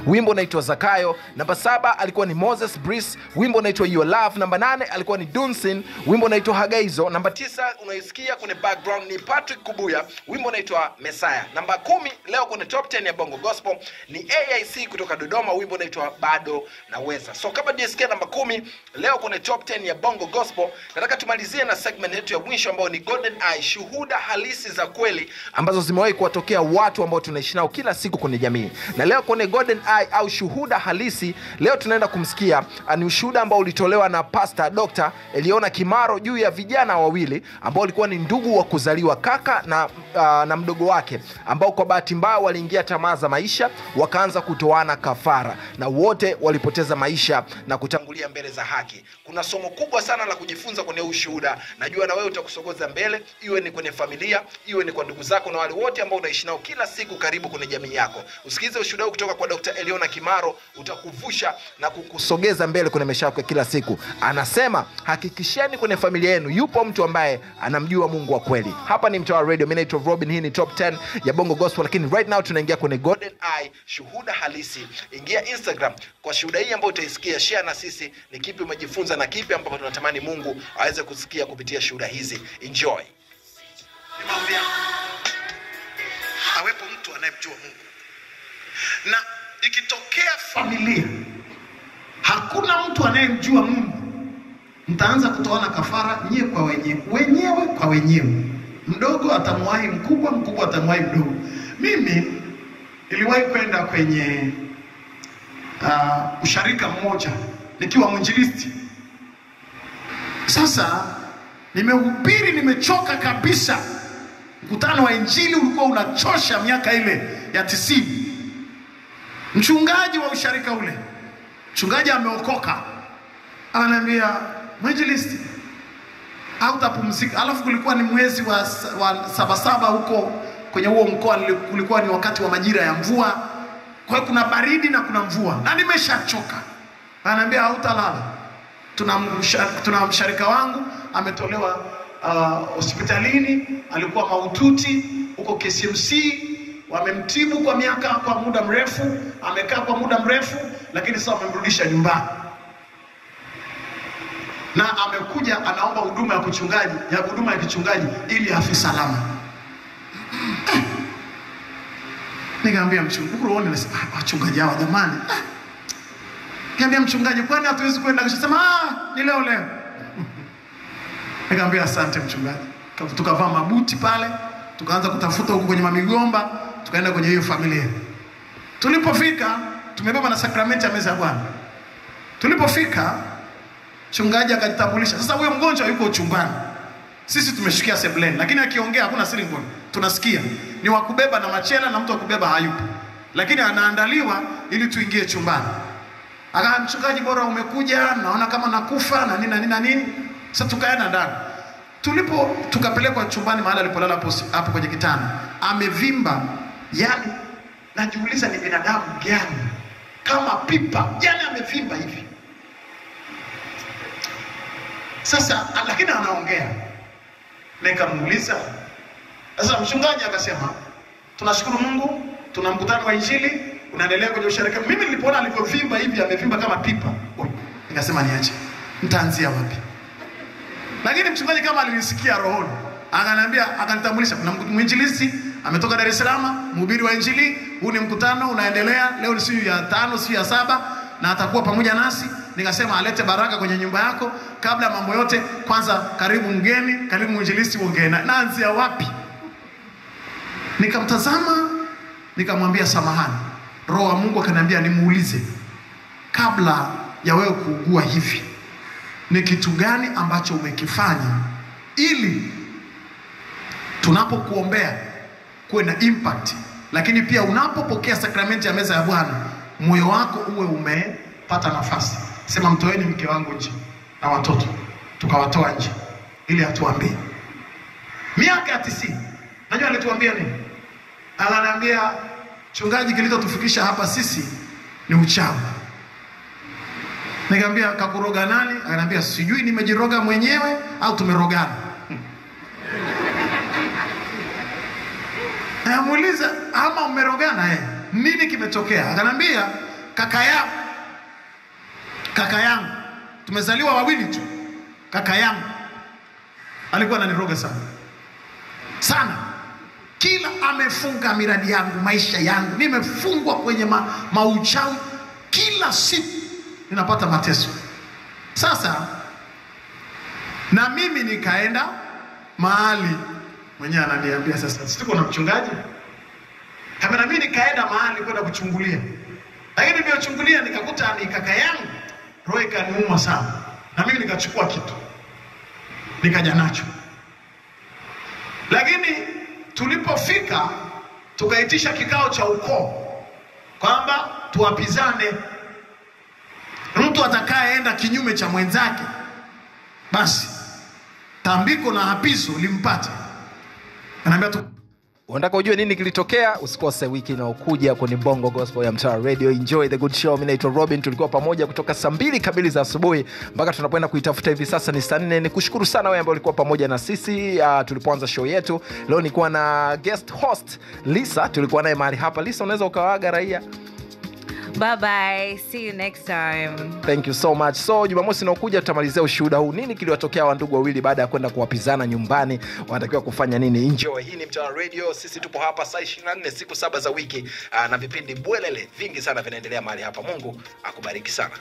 wimbo unaitwa Zakayo. Namba 7 alikuwa ni Moses Breeze, wimbo unaitwa Your Love. Namba 8 alikuwa ni Dunsin, wimbo unaitwa Hagaizo. Namba 9 unaisikia kwenye background ni Patrick Kubuya, wimbo unaitwa Messiah. Namba 10 leo kwenye top 10 ya Bongo Gospel ni AIC kutoka Dodoma, wimbo unaitwa Bado Naweza. So kabla dijisikia namba 10 leo kwenye top 10 ya Bongo Gospel, nataka tumalizie na segment yetu ya mwisho ambayo ni Golden Eye, shuhuda halisi za kweli ambazo zimewahi kuwatokea watu ambao tunaishi nao kila siku kwenye jamii. Na leo kwenye Golden Eye au shuhuda halisi, leo tunaenda kumsikia ni ushuhuda ambao ulitolewa na Pastor Dr. Eliona Kimaro juu ya vijana wawili ambao walikuwa ni ndugu wa kuzaliwa, kaka na mdogo wake, ambao kwa bahati mbaya waliingia tamaa za maisha, wakaanza kutoana kafara na wote walipoteza maisha na kutangulia mbele za haki. Kuna somo kubwa sana la kujifunza kwenye ushuhuda. Najua na wewe utakusogoza mbele, iwe ni kwenye familia, iwe ni kwa ndugu zako na wale wote ambao unaishi nao kila siku karibu kwenye jamii yako. Usikize ushuhuda kutoka kwa Dr. Eliona Kimaro, utakuvusha na kukusogeza mbele kwenye maisha yako kila siku. Anasema hakikisheni kwenye familia yenu yupo mtu ambaye anamjua Mungu wa kweli. Hapa ni Mtawa Radio, mimi naitwa Robin, hii ni top 10 ya Bongo Gospel, lakini right now tunaingia kwenye Golden Eye, shuhuda halisi. Ingia Instagram kwa shuhuda hii ambayo utaisikia, share na sisi ni kipi umejifunza na kipi ambapo tunatamani Mungu aweze kusikia kupitia shuhuda hizi. Enjoy. Nimwambia awepo mtu anayemjua Mungu. Na ikitokea familia hakuna mtu anayemjua Mungu, mtaanza kutoana kafara nyewe kwa wenyewe kwa wenyewe. Mdogo atamwahi mkubwa, mkubwa atamwahi mdogo. Mimi niliwahi kwenda kwenye usharika mmoja nikiwa mwinjilisti. Sasa nimehubiri, nimechoka kabisa. Mkutano wa injili ulikuwa unachosha miaka ile ya 90. Mchungaji wa usharika ule, mchungaji ameokoka, ananiambia mwinjilisti, hautapumzika. Alafu kulikuwa ni mwezi wa Sabasaba huko kwenye huo mkoa, kulikuwa ni wakati wa majira ya mvua. Kwa hiyo kuna baridi na kuna mvua na nimeshachoka. Ananiambia hautalala. Tuna msharika wangu ametolewa hospitalini, alikuwa mahututi huko KCMC, wamemtibu kwa muda mrefu, amekaa kwa muda mrefu, lakini sasa wamemrudisha nyumbani. Na amekuja anaomba huduma ya kichungaji ili afi salama. Nikamwambia mchungaji, uone nasema wachungaji hawa jamani. Nikamwambia mchungaji, kwani hatuwezi kwenda? Akasema ni leo. Nikamwambia asante mchungaji. Tukavaa mabuti pale, tukaanza kutafuta huko kwenye mamigomba, tukaenda kwenye hiyo familia. Tulipofika, tumebeba na sakramenti ya meza ya Bwana. Tulipofika, mchungaji akajitambulisha. Sasa huyo mgonjwa yuko chumbani, sisi tumeshikia sebuleni, lakini akiongea hakuna siri ngoni, tunasikia. Ni wakubeba na machela na mtu wakubeba hayupo, lakini anaandaliwa ili tuingie chumbani. Akaambia mchungaji, bora umekuja, naona kama nakufa na nini. Sasa tukaenda ndani. Tukapelekwa chumbani mahali alipolala hapo kwenye kitanda. Amevimba, yani najiuliza ni binadamu gani kama pipa, yani amevimba hivi. Sasa lakini anaongea. Nikamuuliza. Sasa mchungaji akasema, tunashukuru Mungu, tuna mkutano wa injili unaendelea kwenye usharika. Mimi nilipoona alivyovimba hivi, amevimba kama pipa, nikasema niache, nitaanzia wapi? Lakini mchungaji kama alinisikia rohoni, akaniambia, akanitambulisha, kuna mwinjilisti ametoka Dar es Salaam, mhubiri wa injili, huu ni mkutano unaendelea, leo ni siku ya 5, siku ya 7, na atakuwa pamoja nasi. Nikasema alete baraka kwenye nyumba yako. Kabla mambo yote, kwanza karibu mgeni, karibu mwinjilisti, ongea. Naanzia wapi? Nikamtazama, nikamwambia samahani. Roho wa Mungu akaniambia nimuulize, kabla ya wewe kuugua hivi, ni kitu gani ambacho umekifanya ili tunapokuombea kuwe na impact, lakini pia unapopokea sakramenti ya meza ya Bwana moyo wako uwe umepata nafasi. Sema, mtoeni mke wangu nje na watoto. Tukawatoa nje ili atuambie. Miaka ya 90. Najua alituambia nini? Ananiambia, chungaji, kilichotufikisha hapa sisi ni uchawi. Nikamwambia, kakuroga nani? Ananiambia, sijui, nimejiroga mwenyewe au tumerogana. Namuuliza, ama umerogana nini kimetokea? Akanambia, kaka yangu tumezaliwa wawili tu, kaka yangu alikuwa ananiroga sana. Kila amefunga miradi yangu, maisha yangu, nimefungwa kwenye mauchawi. Kila siku ninapata mateso. Sasa na mimi nikaenda mahali, mwenyewe ananiambia sasa, siko na mchungaji. Kama na mimi nikaenda mahali kwenda kuchungulia. Lakini nilipochungulia nikakuta ni kaka yangu. Roho ikaniuma sana. Na mimi nikachukua kitu, nikaja nacho. Lakini tulipofika tukaitisha kikao cha ukoo kwamba tuwapizane, mtu atakayeenda kinyume cha mwenzake basi tambiko na hapizo limpate. Ananiambia tu, unataka ujue nini kilitokea? Usikose wiki inayokuja kwenye Bongo Gospel ya Mtaa Radio. Enjoy the good show. Mimi naitwa Robin. Tulikuwa pamoja kutoka saa 2 kamili za asubuhi mpaka tunapoenda kuitafuta hivi sasa ni saa 4. Nikushukuru sana wewe ambaye ulikuwa pamoja na sisi tulipoanza show yetu. Leo nilikuwa na guest host Lisa, tulikuwa naye mahali hapa. Lisa, unaweza ukawaaga raia? Bye bye. See you next time. Thank you so much. So Jumamosi inayokuja tutamalizia ushuhuda huu. Nini kiliwatokea wandugu wawili baada ya kwenda kuwapizana nyumbani? Wanatakiwa kufanya nini? Enjoy. Hii ni Mtaa Radio. Sisi tupo hapa saa 24 siku 7 za wiki na vipindi bwelele vingi sana vinaendelea mahali hapa. Mungu akubariki sana.